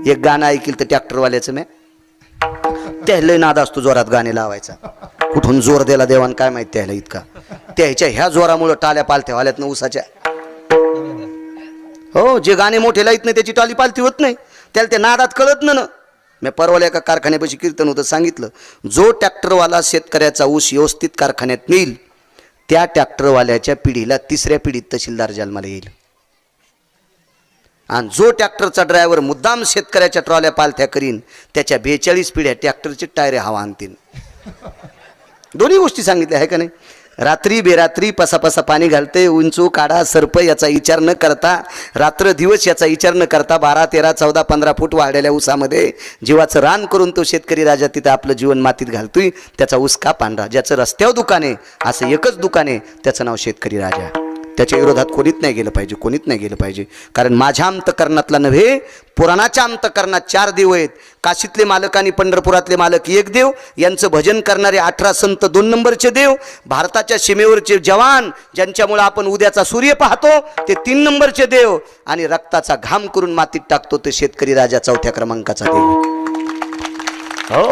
एक गाणं ऐकलं तर ट्रॅक्टरवाल्याचं मी त्याला नाद असतो जोरात गाणे लावायचा, कुठून जोर दिला देवान काय माहिती त्याला इतका, त्याच्या ह्या जोरामुळं टाल्या पालथ्या वाल्यात ऊसाच्या. हो, जे गाणे मोठे लाईत नाही त्याची टाली पालथी होत नाही, त्याला ते नादात कळत ना. मी परवाला एका कारखान्यापाशी कीर्तन होतं, सांगितलं जो ट्रॅक्टरवाला शेतकऱ्याचा ऊस व्यवस्थित कारखान्यात नेईल त्या ट्रॅक्टरवाल्याच्या पिढीला तिसऱ्या पिढीत तहसीलदार जन्माला येईल, आणि जो ट्रॅक्टरचा ड्रायव्हर मुद्दाम शेतकऱ्याच्या ट्रॉल्या पालथ्या करीन त्याच्या 42 पिढ्या ट्रॅक्टरचे टायरे हवा आणतील. दोन्ही गोष्टी सांगितल्या आहे का नाही. रात्री बेरात्री पसापसा पाणी घालते, उंचू काढा सरप याचा विचार न करता, रात्र दिवस याचा विचार न करता 12, 13, 14, 15 फूट वाढलेल्या ऊसामध्ये जीवाचं रान करून तो शेतकरी राजा तिथं आपलं जीवन मातीत घालतोय. त्याचा ऊस का पांढरा, ज्याचं रस्त्यावर दुकान आहे असं एकच दुकान आहे त्याचं नाव शेतकरी राजा. त्याच्या विरोधात कोणीच नाही गेलं पाहिजे, कोणीच नाही गेलं पाहिजे. कारण माझ्या अंतकरणातला नव्हे पुराणाच्या अंतकरणात 4 देव आहेत. काशीतले मालक आणि पंढरपुरातले मालक 1 देव, यांचं भजन करणारे 18 संत 2 नंबरचे देव, भारताच्या सीमेवरचे जवान ज्यांच्यामुळे आपण उद्याचा सूर्य पाहतो ते 3 नंबरचे देव, आणि रक्ताचा घाम करून मातीत टाकतो ते शेतकरी राजा 4थ्या क्रमांकाचा देव. हो.